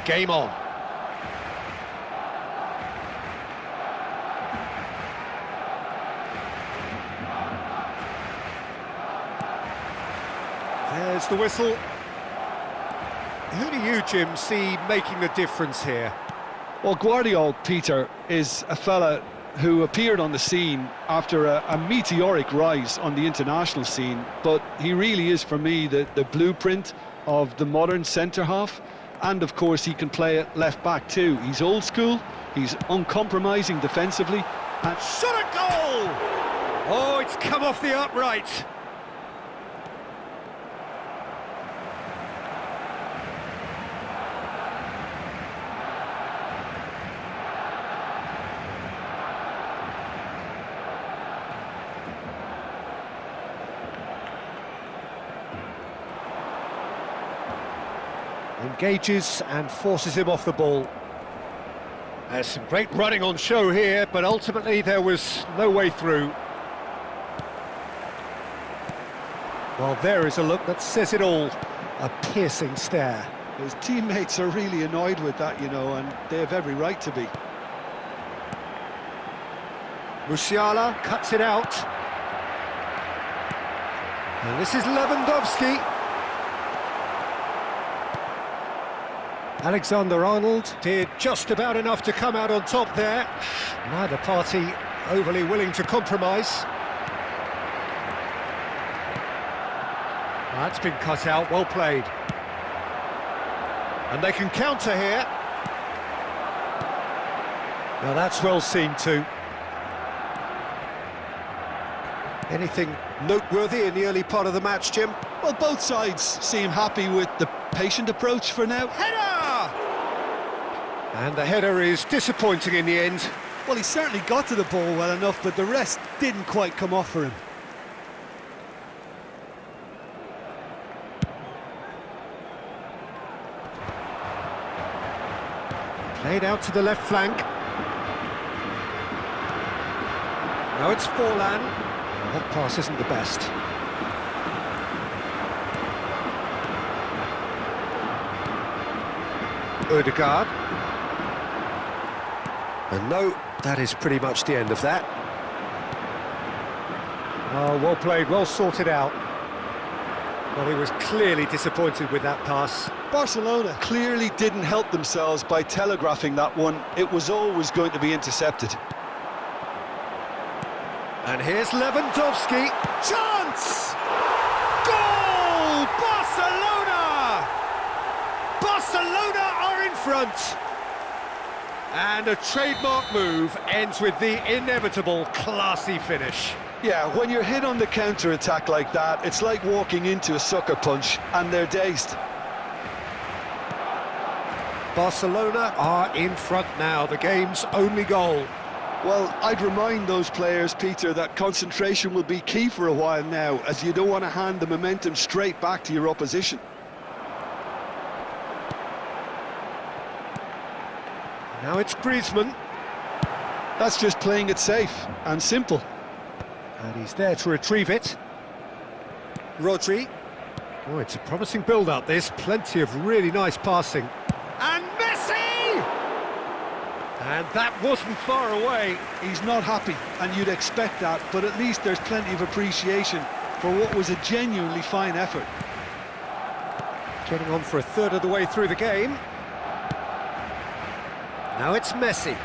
game on. There's the whistle. Who do you, Jim, see making the difference here? Well, Guardiola, Peter, is a fella who appeared on the scene after a meteoric rise on the international scene, but he really is, for me, the blueprint of the modern centre-half, and of course he can play at left-back too. He's old school, he's uncompromising defensively, and... Shot a goal! Oh, it's come off the upright. Engages and forces him off the ball. There's some great running on show here, but ultimately there was no way through. Well, there is a look that says it all. A piercing stare. His teammates are really annoyed with that, you know, and they have every right to be. Musiala cuts it out. And this is Lewandowski. Alexander-Arnold did just about enough to come out on top there. Neither party overly willing to compromise. That's been cut out, well played. And they can counter here. Now that's well seen too. Anything noteworthy in the early part of the match, Jim? Well, both sides seem happy with the patient approach for now. Header! And the header is disappointing in the end. Well, he certainly got to the ball well enough, but the rest didn't quite come off for him. Played out to the left flank. Now it's Forlan. That pass isn't the best. Ødegaard. And no, that is pretty much the end of that. Oh, well played, well sorted out. Well, he was clearly disappointed with that pass. Barcelona clearly didn't help themselves by telegraphing that one. It was always going to be intercepted. And here's Lewandowski. Chance! Goal! Barcelona! Barcelona are in front. And a trademark move ends with the inevitable classy finish. Yeah, when you're hit on the counter-attack like that, it's like walking into a sucker punch, and they're dazed. Barcelona are in front now, the game's only goal. Well, I'd remind those players, Peter, that concentration will be key for a while now, as you don't want to hand the momentum straight back to your opposition. Now it's Griezmann. That's just playing it safe and simple. And he's there to retrieve it. Rodri. Oh, it's a promising build-up, this. Plenty of really nice passing. And Messi! And that wasn't far away. He's not happy, and you'd expect that, but at least there's plenty of appreciation for what was a genuinely fine effort. Getting on for a third of the way through the game. Now it's Messi.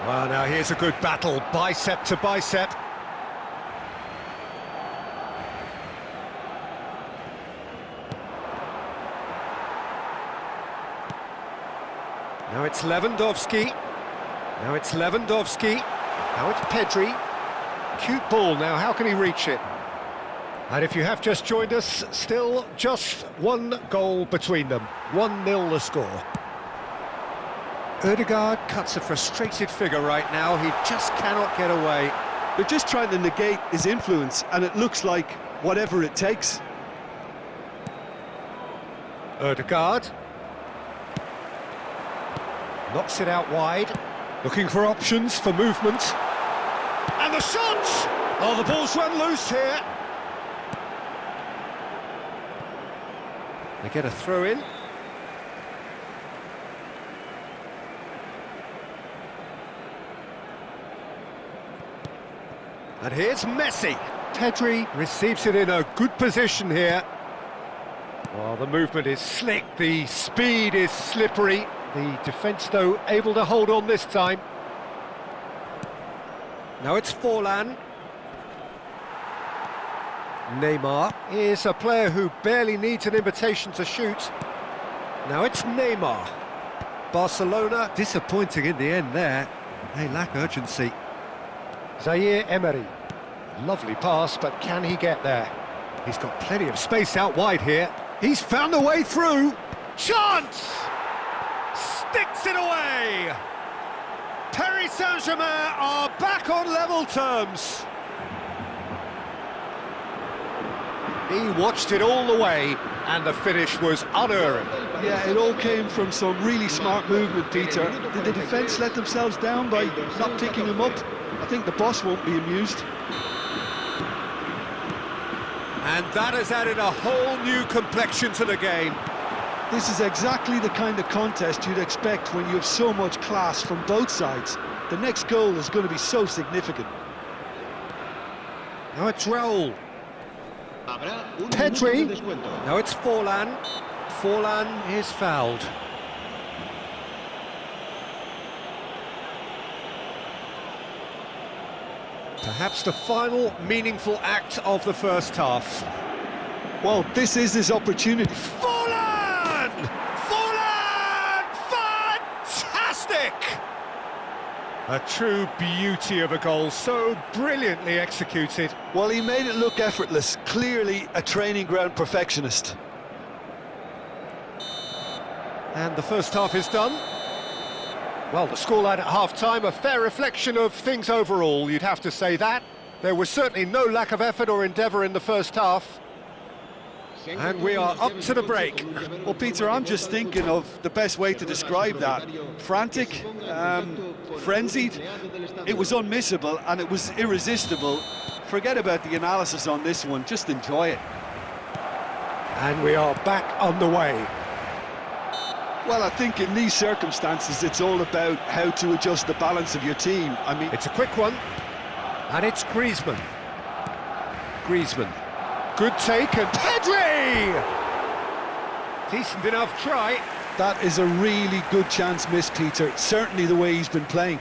Well, now here's a good battle, bicep to bicep. Now it's Lewandowski. Now it's Lewandowski. Now it's Pedri. Cute ball now, how can he reach it? And if you have just joined us, still just one goal between them. 1-0 the score. Ødegaard cuts a frustrated figure right now, he just cannot get away. They're just trying to negate his influence, and it looks like whatever it takes. Ødegaard. Knocks it out wide, looking for options for movement. And the shot! Oh, the ball's run loose here. They get a throw in. And here's Messi. Pedri receives it in a good position here. Well, the movement is slick, the speed is slippery. The defence, though, able to hold on this time. Now it's Forlan. Neymar is a player who barely needs an invitation to shoot. Now it's Neymar. Barcelona disappointing in the end there. They lack urgency. Zaire Emery. Lovely pass, but can he get there? He's got plenty of space out wide here. He's found a way through. Chance! Sticks it away! Paris Saint-Germain are back on level terms. He watched it all the way, and the finish was unerring. Yeah, it all came from some really smart movement, Peter. Did the defence let themselves down by not picking him up? I think the boss won't be amused. And that has added a whole new complexion to the game. This is exactly the kind of contest you'd expect when you have so much class from both sides. The next goal is going to be so significant. Now it's Raul. Pedri. Now it's Forlan. Forlan is fouled. Perhaps the final meaningful act of the first half. Well, this is his opportunity. Forlan! Forlan! Fantastic! A true beauty of a goal, so brilliantly executed. Well, he made it look effortless. Clearly a training ground perfectionist. And the first half is done. Well, the scoreline at half-time, a fair reflection of things overall, you'd have to say that. There was certainly no lack of effort or endeavour in the first half. And we are up to the break. Well, Peter, I'm just thinking of the best way to describe that. Frantic, frenzied. It was unmissable and it was irresistible. Forget about the analysis on this one, just enjoy it. And we are back on the way. Well, I think in these circumstances, it's all about how to adjust the balance of your team. I mean, it's a quick one, and it's Griezmann. Griezmann. Good take, and Pedri! Decent enough try. That is a really good chance missed, Peter. Certainly the way he's been playing.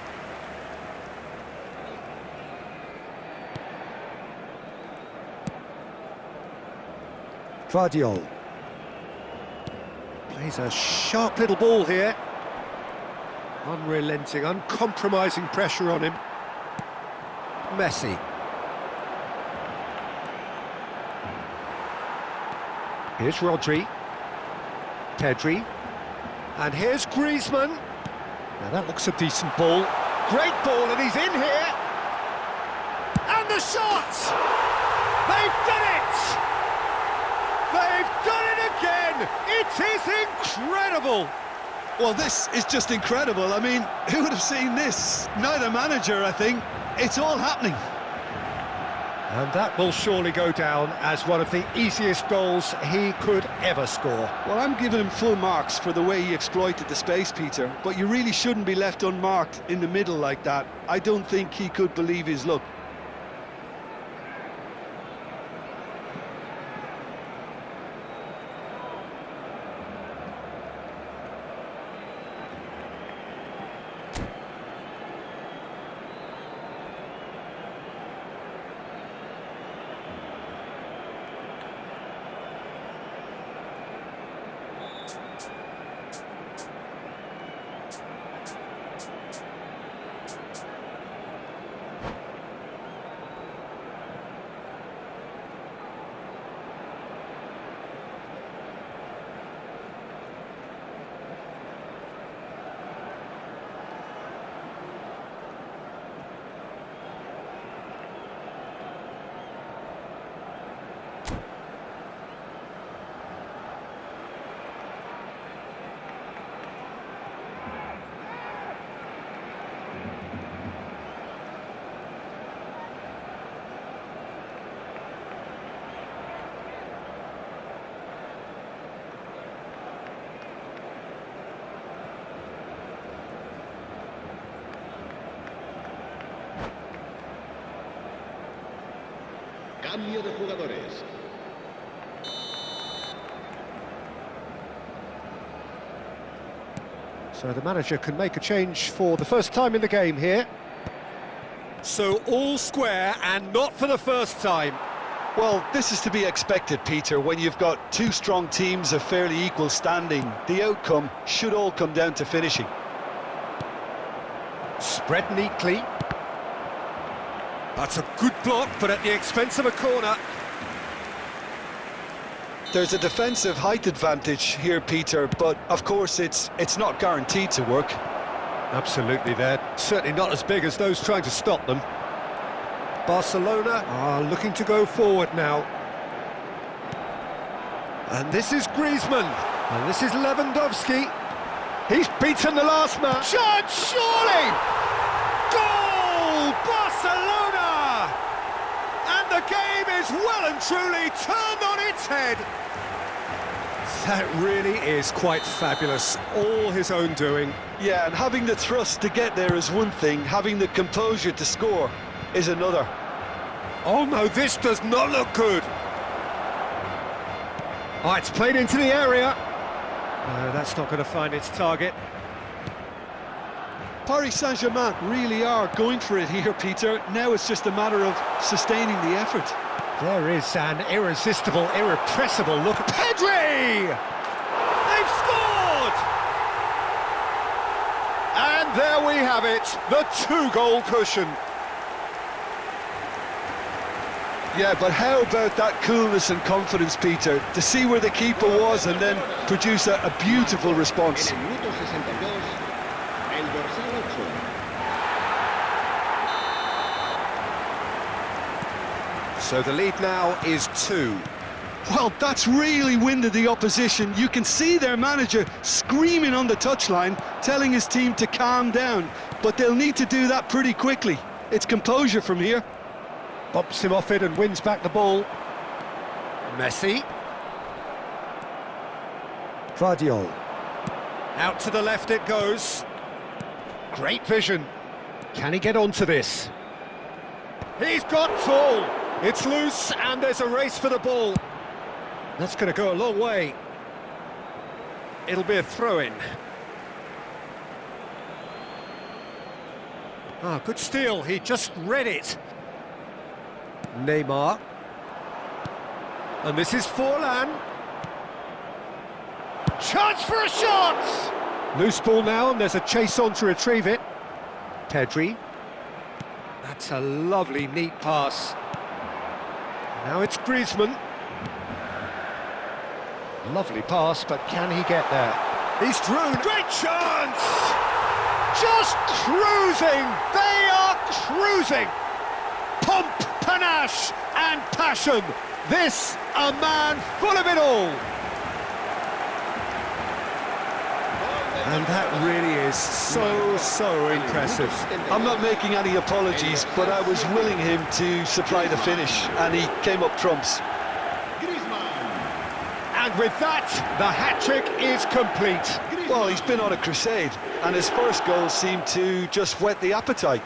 Gvardiol. Plays a sharp little ball here. Unrelenting, uncompromising pressure on him. Messi. Here's Rodri. Pedri. And here's Griezmann. Now that looks a decent ball. Great ball, and he's in here. And the shot! They've done it! They've done it again! It is incredible! Well, this is just incredible. I mean, who would have seen this? Neither manager, I think. It's all happening. And that will surely go down as one of the easiest goals he could ever score. Well, I'm giving him full marks for the way he exploited the space, Peter, but you really shouldn't be left unmarked in the middle like that. I don't think he could believe his luck. Cambio de jugadores. So the manager can make a change for the first time in the game here. So all square and not for the first time. Well, this is to be expected, Peter. When you've got two strong teams of fairly equal standing, the outcome should all come down to finishing. Spread neatly. That's a good block, but at the expense of a corner. There's a defensive height advantage here, Peter, but of course it's not guaranteed to work. Absolutely, they're certainly not as big as those trying to stop them. Barcelona are looking to go forward now. And this is Griezmann. And this is Lewandowski. He's beaten the last man. Shot, surely! Goal! Barcelona! And the game is well and truly turned on its head. That really is quite fabulous. All his own doing. Yeah, and having the thrust to get there is one thing, having the composure to score is another. Oh no, this does not look good. Oh, it's played into the area. No, that's not going to find its target. Paris Saint-Germain really are going for it here, Peter. Now it's just a matter of sustaining the effort. There is an irresistible, irrepressible look. Pedri! They've scored! And there we have it, the two-goal cushion. Yeah, but how about that coolness and confidence, Peter, to see where the keeper was and then produce a beautiful response. En el minuto 62, el dorsal 8. So the lead now is 2. Well, that's really winded the opposition. You can see their manager screaming on the touchline, telling his team to calm down, but they'll need to do that pretty quickly. It's composure from here. Bumps him off it and wins back the ball. Messi. Gvardiol. Out to the left it goes. Great vision. Can he get onto this? He's got full. It's loose and there's a race for the ball. That's going to go a long way. It'll be a throw-in. Ah, good steal. He just read it. Neymar. And this is Forlan. Chance for a shot! Loose ball now, and there's a chase on to retrieve it. Pedri. That's a lovely, neat pass. Now it's Griezmann. Lovely pass, but can he get there? He's through. Great chance! Just cruising! They are cruising! Pomp, panache and passion. This, a man full of it all. And that really is so impressive. I'm not making any apologies, but I was willing him to supply the finish, and he came up trumps. And with that, the hat-trick is complete. Well, he's been on a crusade, and his first goal seemed to just whet the appetite.